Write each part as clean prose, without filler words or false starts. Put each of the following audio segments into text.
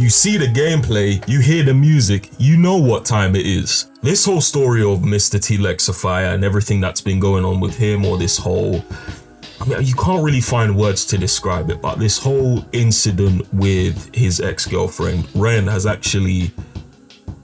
You see the gameplay, you hear the music, you know what time it is. This whole story of MrTLexify and everything that's been going on with him, or this whole, I mean, you can't really find words to describe it, but this whole incident with his ex-girlfriend, Ren, has actually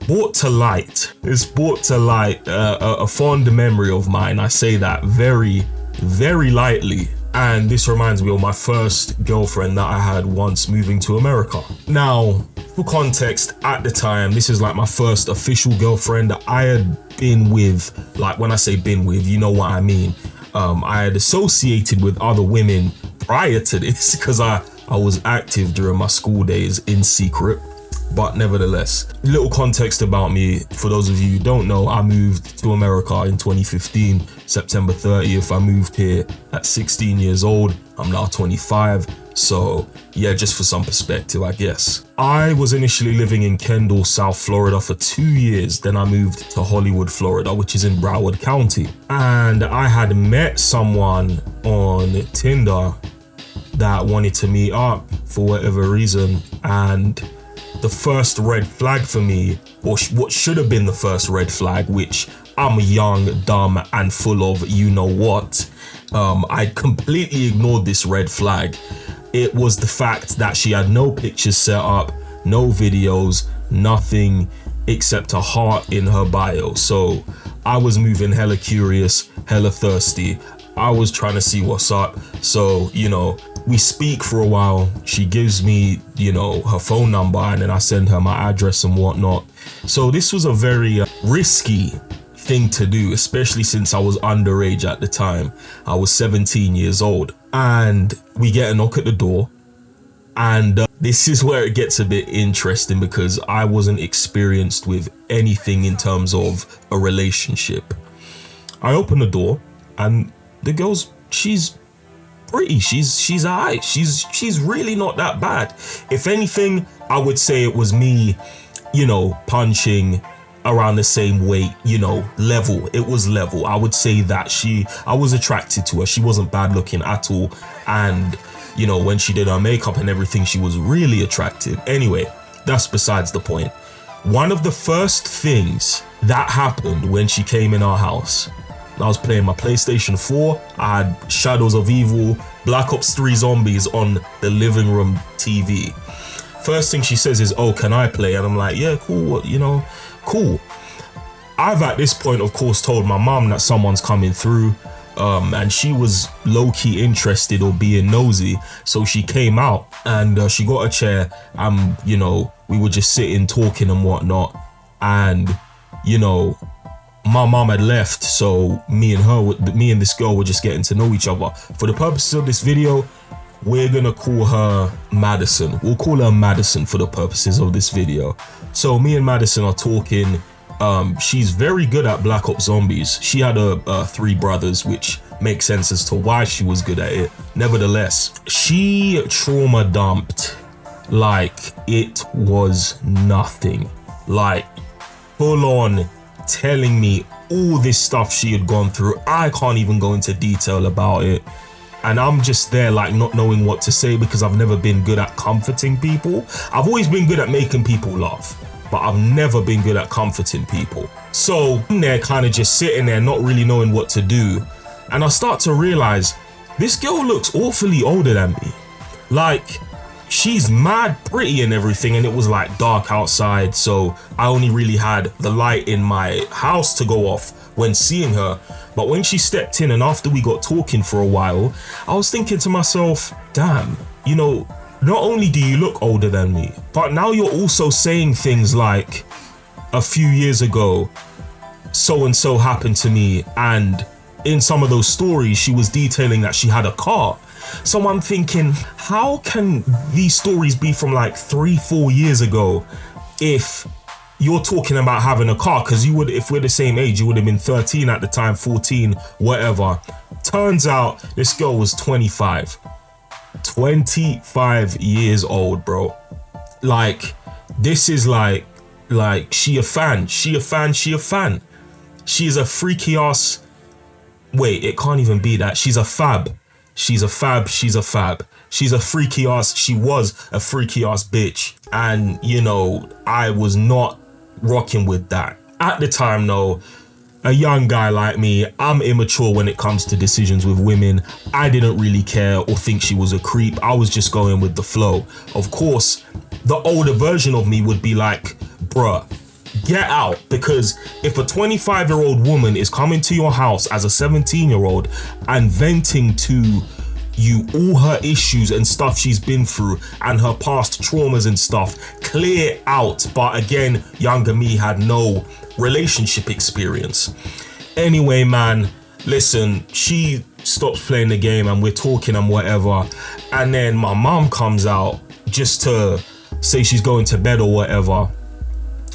brought to light. It's brought to light a fond memory of mine. I say that very, very lightly. And this reminds me of my first girlfriend that I had once moving to America. Now, for context, at the time, this is like my first official girlfriend that I had been with. Like, when I say been with, you know what I mean. I had associated with other women prior to this because I was active during my school days in secret. But nevertheless, little context about me. For those of you who don't know, I moved to America in 2015, September 30th. I moved here at 16 years old. I'm now 25. So yeah, just for some perspective, I guess. I was initially living in Kendall, South Florida for 2 years. Then I moved to Hollywood, Florida, which is in Broward County. And I had met someone on Tinder that wanted to meet up for whatever reason. And the first red flag for me, or what should have been the first red flag, which I'm young, dumb, and full of you know what, I completely ignored this red flag. It was the fact that she had no pictures set up, no videos, nothing except a heart in her bio. So I was moving hella curious, hella thirsty. I was trying to see what's up. So, you know, we speak for a while. She gives me, you know, her phone number, and then I send her my address and whatnot. So this was a very risky thing to do, especially since I was underage at the time. I was 17 years old, and we get a knock at the door. And this is where it gets a bit interesting because I wasn't experienced with anything in terms of a relationship. I open the door, and the girl's, she's pretty, she's alright, she's really not that bad. If anything, I would say it was me, you know, punching around the same weight, you know, level. It was level. I would say that I was attracted to her. She wasn't bad looking at all, and you know, when she did her makeup and everything, she was really attractive. Anyway, that's besides the point. One of the first things that happened when she came in our house, I was playing my PlayStation 4. I had Shadows of Evil, Black Ops 3 Zombies on the living room TV. First thing she says is, "Oh, can I play?" And I'm like, "Yeah, cool, you know, cool." I've at this point, of course, told my mom that someone's coming through, and she was low-key interested or being nosy. So she came out and she got a chair, and, you know, we were just sitting, talking and whatnot. And, you know, my mom had left, so me and this girl were just getting to know each other. For the purposes of this video, we're gonna call her Maddison. We'll call her Maddison for the purposes of this video. So me and Maddison are talking. She's very good at Black Ops Zombies. She had 3 brothers, which makes sense as to why she was good at it. Nevertheless, she trauma dumped like it was nothing. Like, full on telling me all this stuff she had gone through. I can't even go into detail about it, and I'm just there like not knowing what to say because I've never been good at comforting people. I've always been good at making people laugh, but I've never been good at comforting people. So I'm there kind of just sitting there not really knowing what to do, and I start to realize this girl looks awfully older than me. Like, she's mad pretty and everything, and it was like dark outside, so I only really had the light in my house to go off when seeing her. But when she stepped in and after we got talking for a while, I was thinking to myself, damn, you know, not only do you look older than me, but now you're also saying things like, a few years ago, so and so happened to me, and in some of those stories she was detailing that she had a car. So I'm thinking, how can these stories be from like 3-4 years ago if you're talking about having a car? Because you would, if we're the same age, you would have been 13 at the time, 14, whatever. Turns out this girl was 25. 25 years old, bro. Like, this is like she a fan. She is a freaky ass. Wait, it can't even be that. She's a fab. She's a fab. She's a freaky ass. She was a freaky ass bitch. And, you know, I was not rocking with that. At the time, though, a young guy like me, I'm immature when it comes to decisions with women. I didn't really care or think she was a creep. I was just going with the flow. Of course, the older version of me would be like, bruh, get out. Because if a 25-year-old woman is coming to your house as a 17-year-old and venting to you all her issues and stuff she's been through and her past traumas and stuff, clear out. But again, younger me had no relationship experience. Anyway, man, listen, she stops playing the game and we're talking and whatever. And then my mom comes out just to say she's going to bed or whatever.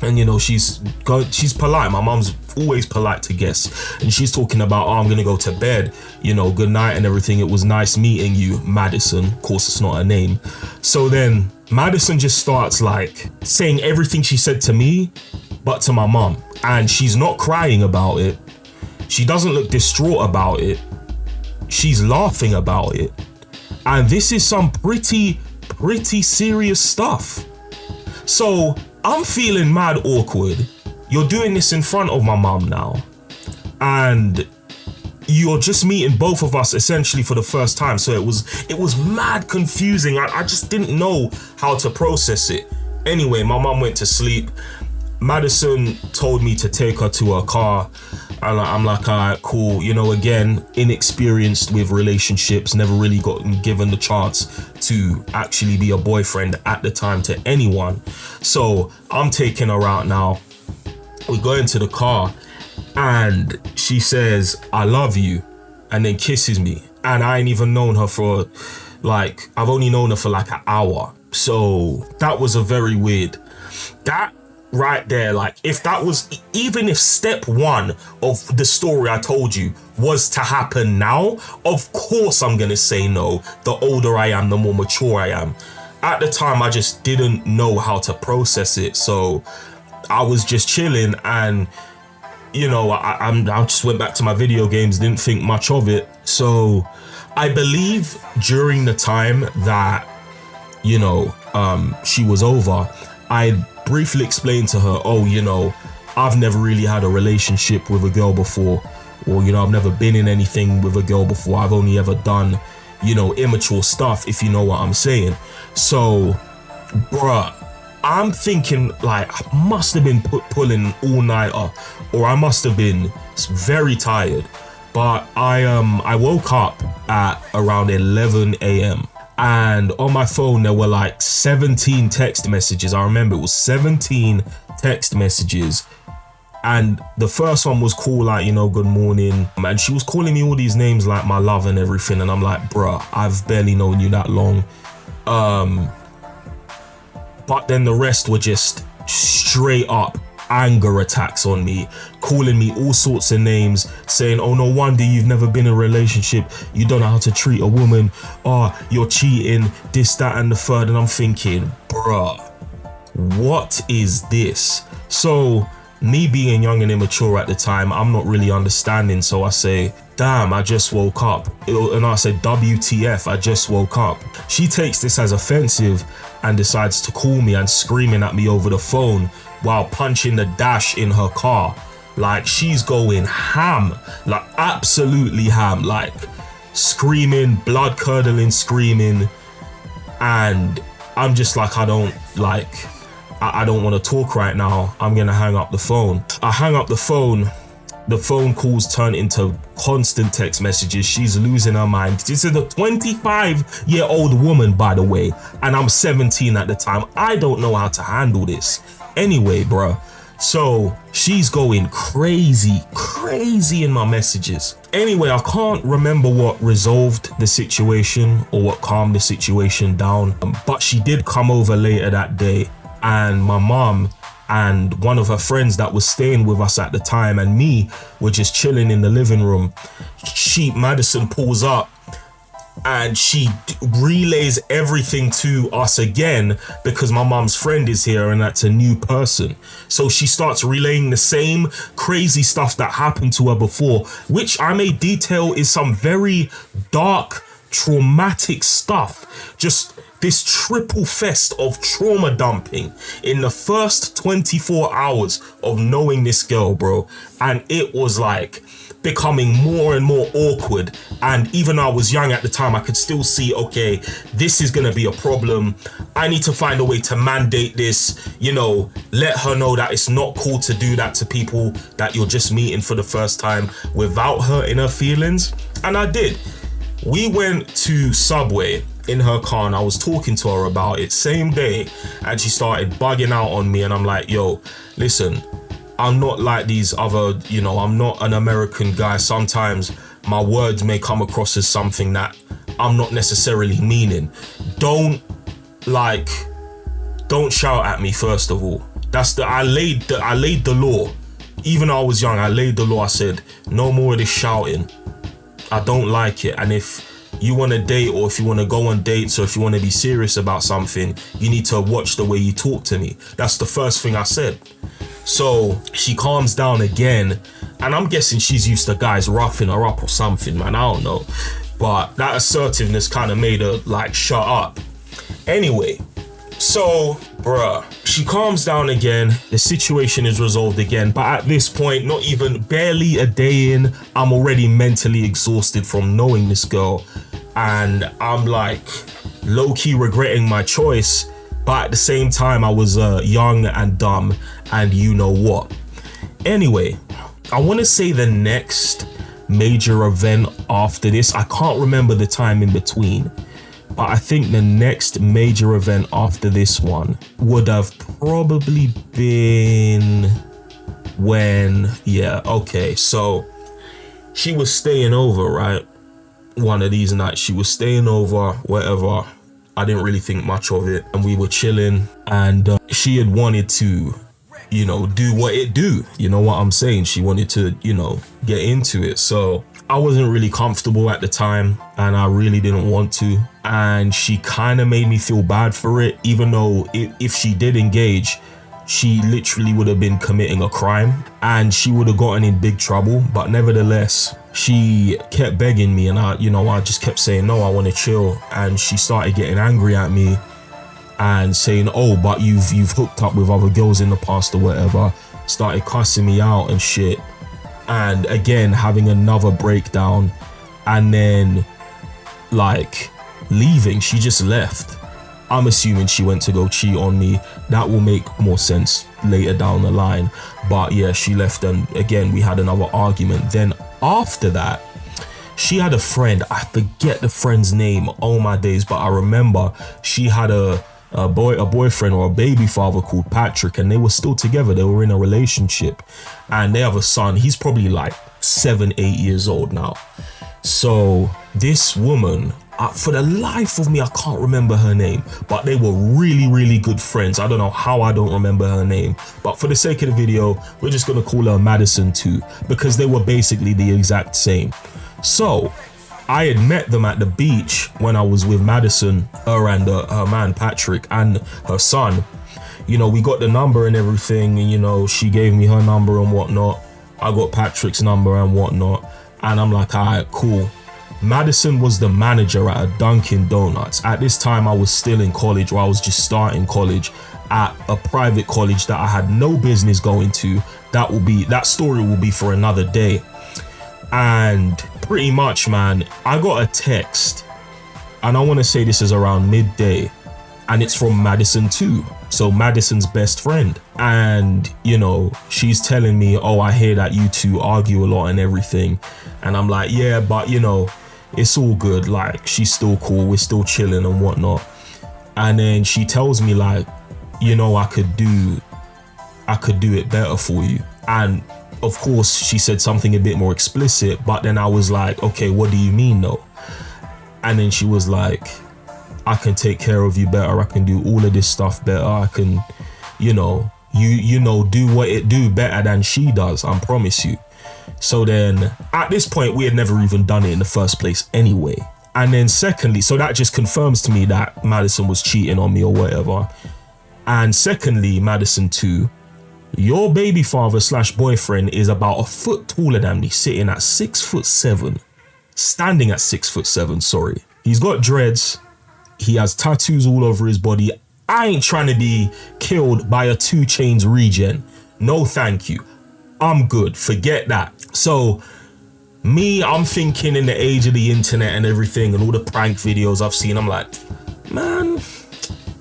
And, you know, she's polite. My mom's always polite to guests. And she's talking about, oh, I'm going to go to bed. You know, good night and everything. It was nice meeting you, Maddison. Of course, it's not her name. So then Maddison just starts like saying everything she said to me, but to my mom. And she's not crying about it. She doesn't look distraught about it. She's laughing about it. And this is some pretty serious stuff. So I'm feeling mad awkward. You're doing this in front of my mom now. And you're just meeting both of us essentially for the first time. So it was mad confusing. I just didn't know how to process it. Anyway, my mom went to sleep. Maddison told me to take her to her car. And I'm like, all right, cool. You know, again, inexperienced with relationships, never really gotten given the chance to actually be a boyfriend at the time to anyone. So I'm taking her out now. We go into the car and she says, I love you, and then kisses me. And I ain't even known her for I've only known her for like an hour. So that was a very weird. That right there, like if that was, even if step one of the story I told you was to happen now, of course I'm gonna say no. The older I am, the more mature I am. At the time, I just didn't know how to process it. So I was just chilling and, you know, I just went back to my video games, didn't think much of it. So I believe during the time that, you know, she was over, I briefly explained to her, oh, you know, I've never really had a relationship with a girl before, or, you know, I've never been in anything with a girl before. I've only ever done, you know, immature stuff, if you know what I'm saying. So, bruh, I'm thinking like I must have been pulling all nighter, or I must have been very tired. But I woke up at around 11 a.m. and on my phone there were like 17 text messages. I remember it was 17 text messages. And the first one was cool, like, you know, good morning. And she was calling me all these names like my love and everything. And I'm like, bruh, I've barely known you that long. But then the rest were just straight up anger attacks on me, calling me all sorts of names, saying, oh, no wonder you've never been in a relationship. You don't know how to treat a woman. Oh, you're cheating, this, that, and the third. And I'm thinking, bruh, what is this? So me being young and immature at the time, I'm not really understanding. So I say, damn, I just woke up. And I said, WTF, I just woke up. She takes this as offensive and decides to call me and screaming at me over the phone while punching the dash in her car. Like, she's going ham, like absolutely ham, like screaming, blood curdling screaming. And I'm just like, I don't want to talk right now. I'm gonna hang up the phone. I hang up the phone. The phone calls turn into constant text messages. She's losing her mind. This is a 25-year-old woman, by the way, and I'm 17 at the time. I don't know how to handle this. Anyway, bruh. So she's going crazy in my messages. Anyway, I can't remember what resolved the situation or what calmed the situation down, but she did come over later that day, and my mom and one of her friends that was staying with us at the time and me were just chilling in the living room. Maddison pulls up and she relays everything to us again because my mom's friend is here and that's a new person. So she starts relaying the same crazy stuff that happened to her before, which I may detail is some very dark traumatic stuff. Just this triple fest of trauma dumping in the first 24 hours of knowing this girl, bro. And it was like becoming more and more awkward. And even though I was young at the time, I could still see, okay, this is gonna be a problem. I need to find a way to mandate this, you know, let her know that it's not cool to do that to people that you're just meeting for the first time without hurting her feelings. And I did. We went to Subway in her car and I was talking to her about it same day, and she started bugging out on me, and I'm like, yo, listen, I'm not like these other, you know, I'm not an American guy. Sometimes my words may come across as something that I'm not necessarily meaning. Don't shout at me, first of all. I laid the law. Even though I was young, I laid the law. I said, no more of this shouting. I don't like it. And if you want to date, or if you want to go on dates, or if you want to be serious about something, you need to watch the way you talk to me. That's the first thing I said. So she calms down again, and I'm guessing she's used to guys roughing her up or something, man. I don't know. But that assertiveness kind of made her like shut up. Anyway, so bruh, she calms down again. The situation is resolved again. But at this point, not even barely a day in, I'm already mentally exhausted from knowing this girl. And I'm like low-key regretting my choice. But at the same time, I was young and dumb, and you know what. Anyway, I want to say the next major event after this, I can't remember the time in between, but I think the next major event after this one would have probably been when, yeah, okay, so she was staying over, right? One of these nights, she was staying over, whatever. I didn't really think much of it, and we were chilling, and she had wanted to, you know, do what it do. You know what I'm saying? She wanted to, you know, get into it. So I wasn't really comfortable at the time, and I really didn't want to. And she kind of made me feel bad for it, even though if she did engage, she literally would have been committing a crime and she would have gotten in big trouble. But nevertheless, she kept begging me, and I just kept saying, no, I want to chill. And she started getting angry at me and saying, oh, but you've hooked up with other girls in the past or whatever. Started cussing me out and shit. And again, having another breakdown, and then like leaving. She just left. I'm assuming she went to go cheat on me. That will make more sense later down the line. But yeah, she left, and again, we had another argument. Then after that, she had a friend. I forget the friend's name. Oh my days. But I remember she had a boyfriend or a baby father called Patrick, and they were still together. They were in a relationship, and they have a son. He's probably like 7-8 years old now. So this woman, for the life of me, I can't remember her name, but they were really, really good friends. I don't know how I don't remember her name, but for the sake of the video, we're just gonna call her Maddison too, because they were basically the exact same. So I had met them at the beach when I was with Maddison, her and her man Patrick and her son. You know, we got the number and everything, and you know, she gave me her number and whatnot. I got Patrick's number and whatnot, and I'm like, all right, cool. Maddison was the manager at a Dunkin' Donuts. At this time, I was still in college, or I was just starting college at a private college that I had no business going to. That story will be for another day. And pretty much, man, I got a text, and I want to say this is around midday, and it's from Maddison too. So Maddison's best friend. And, you know, she's telling me, oh, I hear that you two argue a lot and everything. And I'm like, yeah, but you know, it's all good. Like, she's still cool. We're still chilling and whatnot. And then she tells me, like, you know, I could do it better for you. And of course, she said something a bit more explicit, but then I was like, okay, what do you mean though? And then she was like, I can take care of you better. I can do all of this stuff better. I can, you know, do what it do better than she does. I promise you. So then at this point, we had never even done it in the first place anyway. And then secondly, so that just confirms to me that Maddison was cheating on me or whatever. And secondly, Maddison too, your baby father / boyfriend is about a foot taller than me, sitting at 6'7", standing at 6'7", sorry. He's got dreads. He has tattoos all over his body. I ain't trying to be killed by a 2 Chainz regen. No, thank you. I'm good. Forget that. So me, I'm thinking in the age of the internet and everything and all the prank videos I've seen, I'm like, man,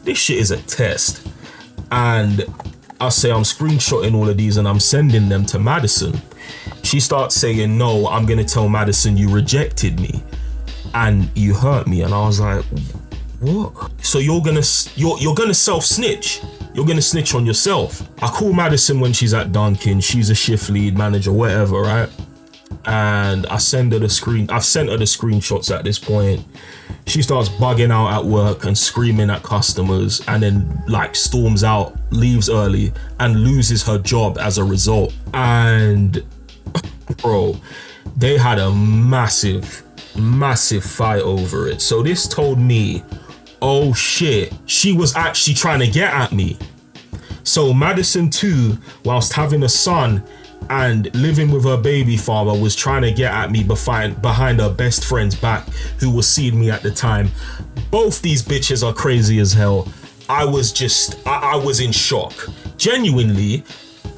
this shit is a test. And I say I'm screenshotting all of these and I'm sending them to Maddison. She starts saying, no, I'm going to tell Maddison you rejected me and you hurt me. And I was like, what? So you're gonna self-snitch? You're gonna snitch on yourself? I call Maddison when she's at Dunkin'. She's a shift lead, manager, whatever, right? And I've sent her the screenshots at this point. She starts bugging out at work and screaming at customers, and then like storms out, leaves early, and loses her job as a result. And bro, they had a massive fight over it. So this told me, oh shit, she was actually trying to get at me. So Maddison too, whilst having a son and living with her baby father, was trying to get at me behind her best friend's back, who was seeing me at the time. Both these bitches are crazy as hell. I was in shock. Genuinely,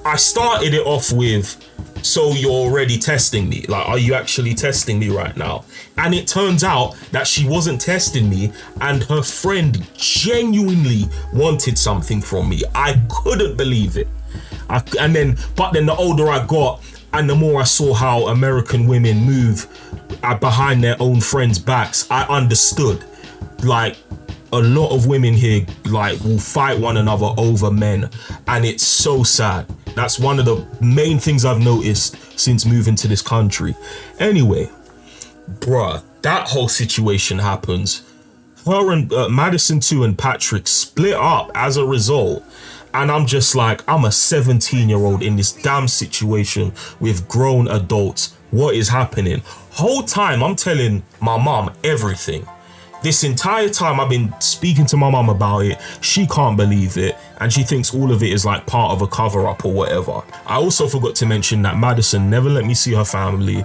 I started it off with, so you're already testing me? Like, are you actually testing me right now? And it turns out that she wasn't testing me and her friend genuinely wanted something from me. I couldn't believe it. But then the older I got and the more I saw how American women move behind their own friends' backs, I understood. Like, a lot of women here like will fight one another over men, and it's so sad. That's one of the main things I've noticed since moving to this country. Anyway, bruh, that whole situation happens. Her and Maddison too and Patrick split up as a result. And I'm just like, I'm a 17-year-old in this damn situation with grown adults. What is happening? Whole time I'm telling my mom everything. This entire time I've been speaking to my mom about it. She can't believe it. And she thinks all of it is like part of a cover up or whatever. I also forgot to mention that Maddison never let me see her family.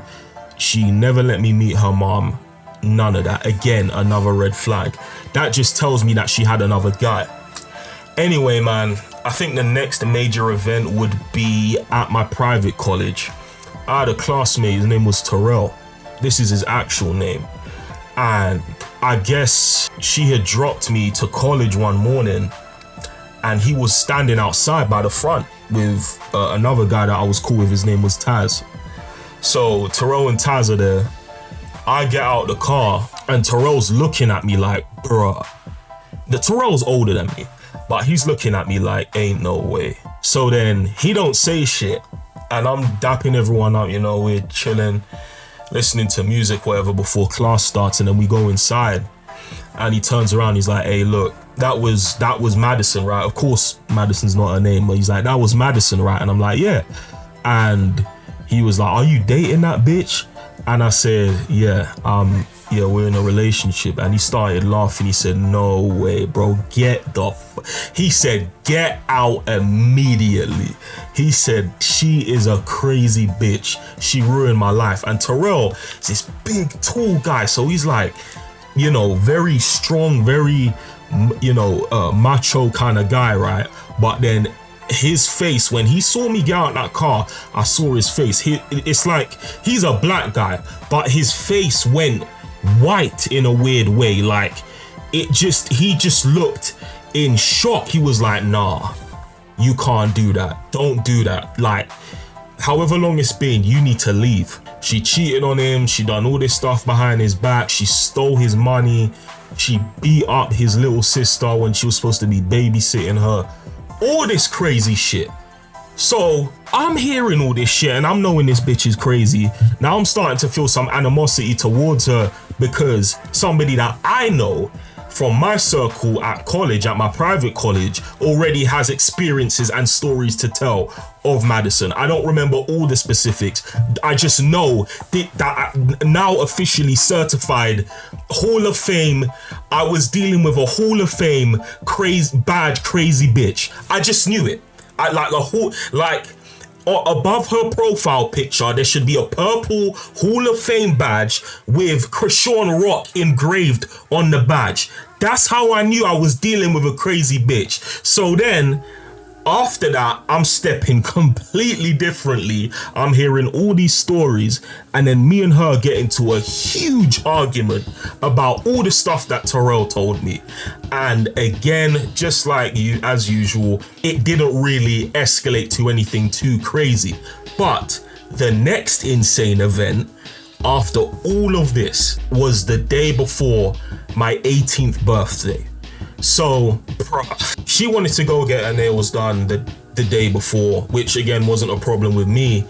She never let me meet her mom. None of that. Again, another red flag. That just tells me that she had another guy. Anyway, man, I think the next major event would be at my private college. I had a classmate, his name was Terrell. This is his actual name. And I guess she had dropped me to college one morning and he was standing outside by the front with another guy that I was cool with. His name was Taz. So Terrell and Taz are there. I get out the car and Terrell's looking at me like, bruh. The Terrell's older than me, but he's looking at me like, ain't no way. So then he don't say shit and I'm dapping everyone up, you know, we're chilling, listening to music, whatever, before class starts, and then we go inside and he turns around, he's like, hey, look, that was Maddison, right? Of course Madison's not her name, but he's like, that was Maddison, right? And I'm like, yeah. And he was like, are you dating that bitch? And I said, yeah, we're in a relationship. And he started laughing. He said, no way, bro, he said, get out immediately. He said, she is a crazy bitch. She ruined my life. And Terrell is this big, tall guy. So he's like, you know, very strong, very, you know, macho kind of guy, right? But then his face, when he saw me get out of that car, I saw his face. It's like he's a black guy, but his face went white in a weird way. Like he just looked in shock. He was like, nah, you can't do that. Don't do that. Like, however long it's been, you need to leave. She cheated on him. She done all this stuff behind his back. She stole his money. She beat up his little sister when she was supposed to be babysitting her. All this crazy shit. So I'm hearing all this shit and I'm knowing this bitch is crazy. Now I'm starting to feel some animosity towards her because somebody that I know from my circle at college, at my private college, already has experiences and stories to tell of Maddison. I don't remember all the specifics. I just know that now officially certified Hall of Fame, I was dealing with a Hall of Fame crazy bitch. I just knew it. above her profile picture, there should be a purple Hall of Fame badge with Krishan Rock engraved on the badge. That's how I knew I was dealing with a crazy bitch. So then, after that, I'm stepping completely differently. I'm hearing all these stories, and then me and her get into a huge argument about all the stuff that Terrell told me. And again, just like you, as usual, it didn't really escalate to anything too crazy. But the next insane event after all of this was the day before my 18th birthday. So, she wanted to go get her nails done the day before, which again wasn't a problem with me.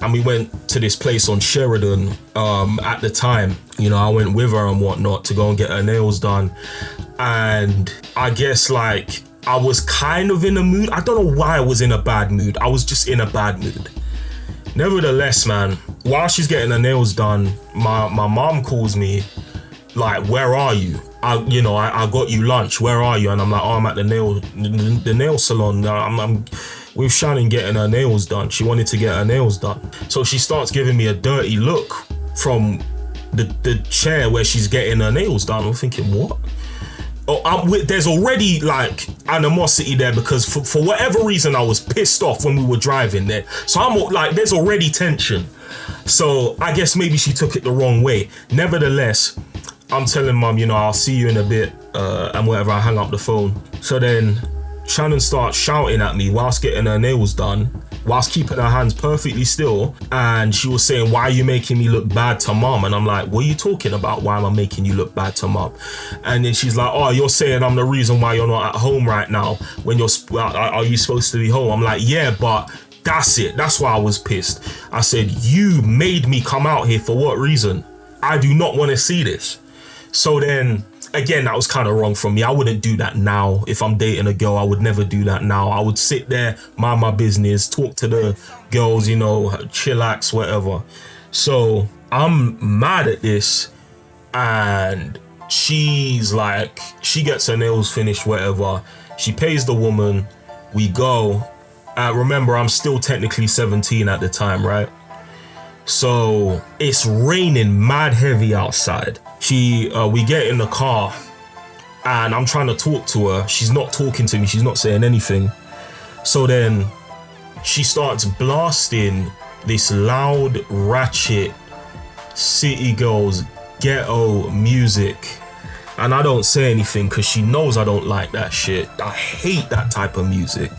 And we went to this place on Sheridan at the time. You know, I went with her and whatnot to go and get her nails done. And I guess like I was kind of in a mood. I don't know why I was in a bad mood. I was just in a bad mood. Nevertheless, man, while she's getting her nails done, my mom calls me like, where are you? I got you lunch. Where are you? And I'm like, oh, I'm at the nail salon. I'm with Shannon getting her nails done. She wanted to get her nails done. So she starts giving me a dirty look from the chair where she's getting her nails done. I'm thinking, what? There's already like animosity there because for whatever reason I was pissed off when we were driving there. So I'm like, there's already tension. So I guess maybe she took it the wrong way. Nevertheless, I'm telling mum, I'll see you in a bit and whatever. I hang up the phone. So then Shannon starts shouting at me whilst getting her nails done, whilst keeping her hands perfectly still. And she was saying, why are you making me look bad to mum? And I'm like, what are you talking about? Why am I making you look bad to mum? And then she's like, oh, you're saying I'm the reason why you're not at home right now when are you supposed to be home? I'm like, yeah, but that's it. That's why I was pissed. I said, you made me come out here for what reason? I do not want to see this. So then, again, that was kind of wrong from me. I wouldn't do that now. If I'm dating a girl, I would never do that now. I would sit there, mind my business, talk to the girls, chillax, whatever. So I'm mad at this. And she's like, she gets her nails finished, whatever. She pays the woman. We go. Remember, I'm still technically 17 at the time, right? So it's raining mad heavy outside. We get in the car and I'm trying to talk to her. She's not talking to me. She's not saying anything. So then she starts blasting this loud, ratchet, city girls, ghetto music. And I don't say anything because she knows I don't like that shit. I hate that type of music.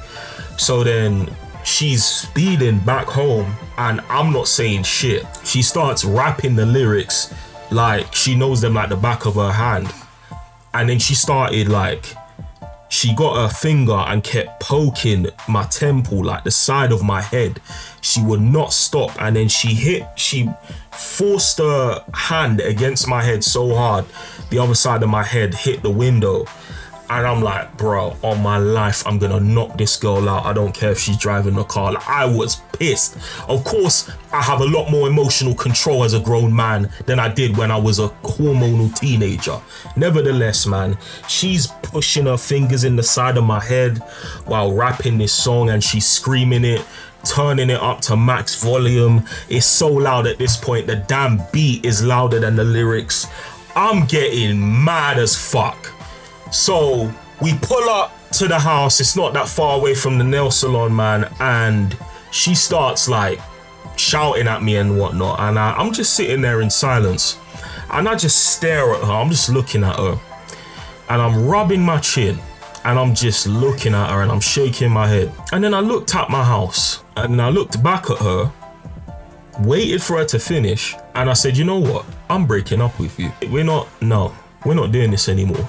So then she's speeding back home and I'm not saying shit. She starts rapping the lyrics like she knows them like the back of her hand. And then she started like, she got her finger and kept poking my temple, like the side of my head. She would not stop. And then she forced her hand against my head so hard, the other side of my head hit the window. And I'm like, bro, on my life, I'm gonna knock this girl out. I don't care if she's driving the car. Like, I was pissed. Of course, I have a lot more emotional control as a grown man than I did when I was a hormonal teenager. Nevertheless, man, she's pushing her fingers in the side of my head while rapping this song and she's screaming it, turning it up to max volume. It's so loud at this point. The damn beat is louder than the lyrics. I'm getting mad as fuck. So we pull up to the house. It's not that far away from the nail salon, man. And she starts like shouting at me and whatnot. And I'm just sitting there in silence. And I just stare at her. I'm just looking at her. And I'm rubbing my chin. And I'm just looking at her and I'm shaking my head. And then I looked at my house. And I looked back at her. Waited for her to finish. And I said, you know what? I'm breaking up with you. We're not doing this anymore.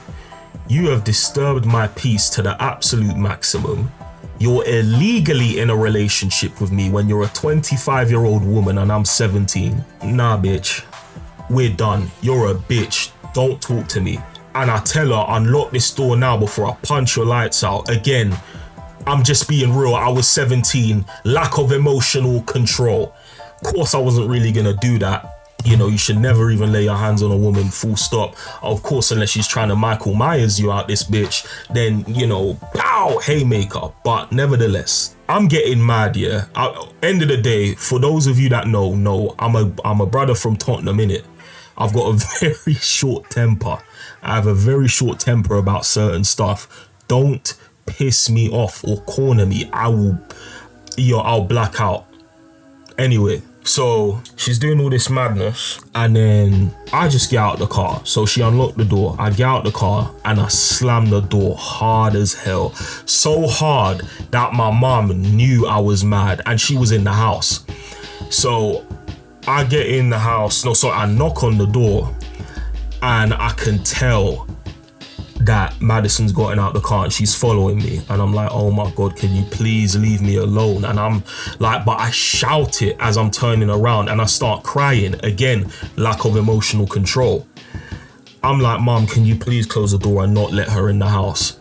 You have disturbed my peace to the absolute maximum. You're illegally in a relationship with me when you're a 25-year-old woman and I'm 17. Nah, bitch. We're done. You're a bitch. Don't talk to me. And I tell her, unlock this door now before I punch your lights out. Again, I'm just being real. I was 17. Lack of emotional control. Of course, I wasn't really gonna do that. You know, you should never even lay your hands on a woman, full stop. Of course, unless she's trying to Michael Myers you out this bitch, then, you know, pow, haymaker. But nevertheless, I'm getting mad, yeah. End of the day, for those of you that know, I'm a brother from Tottenham, innit? I've got a very short temper. I have a very short temper about certain stuff. Don't piss me off or corner me. I'll black out. Anyway, so she's doing all this madness, and then I just get out the car. So she unlocked the door. I get out the car and I slam the door hard as hell. So hard that my mom knew I was mad and she was in the house. So I get in the house. I knock on the door and I can tell that Maddison's gotten out the car and she's following me, and I'm like, oh my God, can you please leave me alone? And I'm like, but I shout it as I'm turning around and I start crying again. Lack of emotional control. I'm like, Mom, can you please close the door and not let her in the house?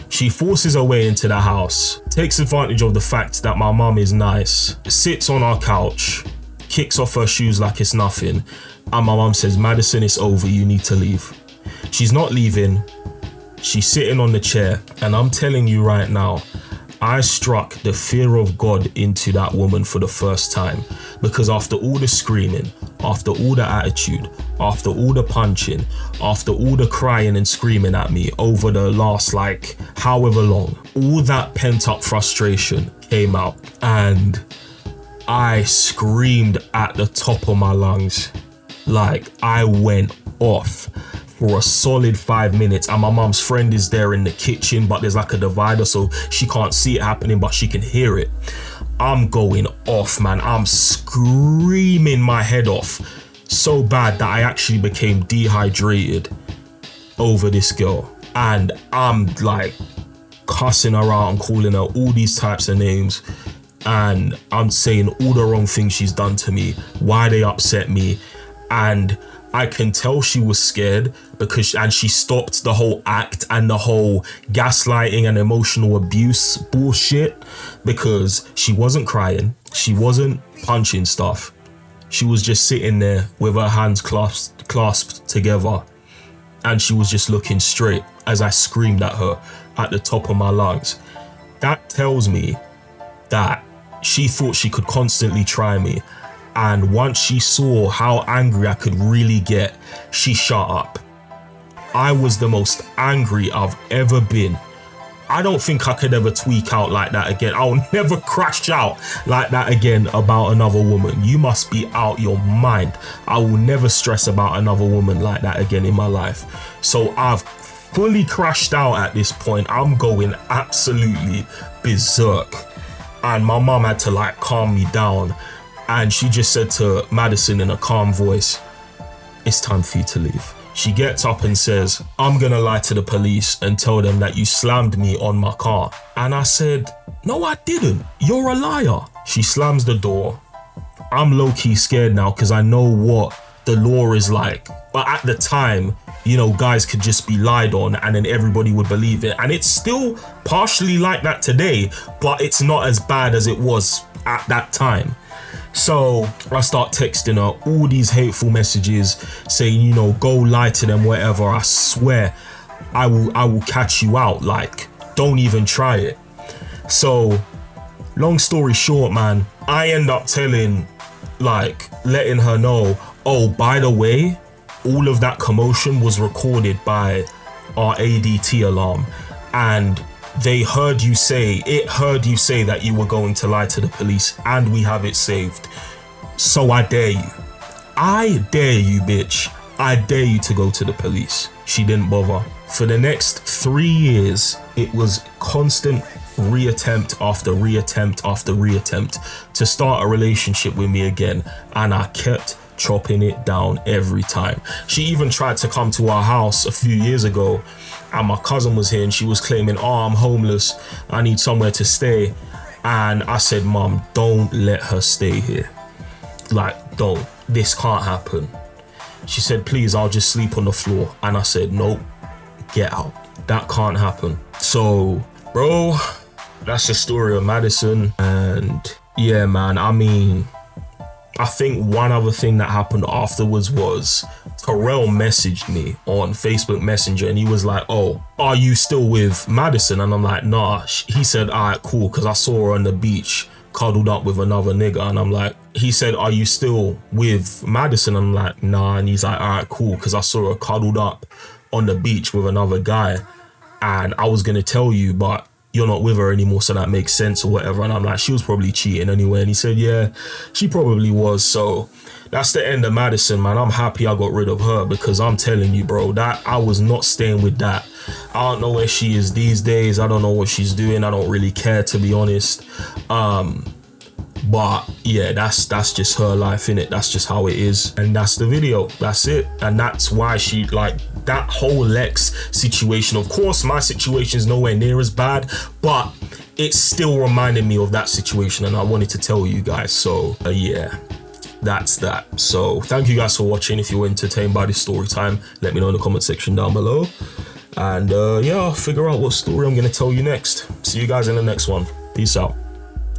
She forces her way into the house, takes advantage of the fact that my mom is nice, sits on our couch, kicks off her shoes like it's nothing, and my mom says, Maddison, it's over, you need to leave. She's not leaving. She's sitting on the chair, and I'm telling you right now, I struck the fear of God into that woman for the first time, because after all the screaming, after all the attitude, after all the punching, after all the crying and screaming at me over the last like however long, all that pent up frustration came out and I screamed at the top of my lungs. Like, I went off for a solid 5 minutes, and my mom's friend is there in the kitchen, but there's like a divider so she can't see it happening, but she can hear it. I'm going off, man. I'm screaming my head off so bad that I actually became dehydrated over this girl, and I'm like cussing her out and calling her all these types of names, and I'm saying all the wrong things she's done to me, why they upset me. And I can tell she was scared and she stopped the whole act and the whole gaslighting and emotional abuse bullshit, because she wasn't crying. She wasn't punching stuff. She was just sitting there with her hands clasped together, and she was just looking straight as I screamed at her at the top of my lungs. That tells me that she thought she could constantly try me. And once she saw how angry I could really get, she shut up. I was the most angry I've ever been. I don't think I could ever tweak out like that again. I'll never crash out like that again about another woman. You must be out your mind. I will never stress about another woman like that again in my life. So I've fully crashed out at this point. I'm going absolutely berserk. And my mom had to like calm me down. And she just said to Maddison in a calm voice, it's time for you to leave. She gets up and says, I'm gonna lie to the police and tell them that you slammed me on my car. And I said, no, I didn't. You're a liar. She slams the door. I'm low-key scared now because I know what the law is like. But at the time, you know, guys could just be lied on and then everybody would believe it. And it's still partially like that today, but it's not as bad as it was at that time. So I start texting her all these hateful messages saying, you know, go lie to them, whatever. I swear I will catch you out. Like, don't even try it. So long story short, man, I end up letting her know, oh, by the way, all of that commotion was recorded by our ADT alarm, and it heard you say that you were going to lie to the police, and we have it saved. So I dare you. I dare you, bitch. I dare you to go to the police. She didn't bother. For the next 3 years, it was constant reattempt after reattempt after reattempt to start a relationship with me again, and I kept chopping it down every time. She even tried to come to our house a few years ago, and my cousin was here and she was claiming, oh, I'm homeless, I need somewhere to stay. And I said, Mom, don't let her stay here. Like, don't. This can't happen. She said, please, I'll just sleep on the floor. And I said, nope, get out. That can't happen. So, bro, that's the story of Maddison. And yeah, man, I mean, I think one other thing that happened afterwards was Terrell messaged me on Facebook Messenger and he was like, oh, are you still with Maddison? And I'm like, nah. He said, all right, cool, because I saw her on the beach cuddled up with another nigga. And I'm like, he said, are you still with Maddison? I'm like, nah. And he's like, all right, cool, because I saw her cuddled up on the beach with another guy. And I was going to tell you, but you're not with her anymore, so that makes sense or whatever. And I'm like, she was probably cheating anyway. And he said, yeah, she probably was. So that's the end of Maddison, man. I'm happy I got rid of her, because I'm telling you, bro, that I was not staying with that. I don't know where she is these days. I don't know what she's doing. I don't really care, to be honest. But yeah, that's just her life, innit? That's just how it is. And that's the video. That's it. And that's why she, like, that whole Lex situation. Of course, my situation is nowhere near as bad, but it still reminded me of that situation. And I wanted to tell you guys. So yeah, that's that. So thank you guys for watching. If you were entertained by this story time, let me know in the comment section down below. And yeah, I'll figure out what story I'm going to tell you next. See you guys in the next one. Peace out.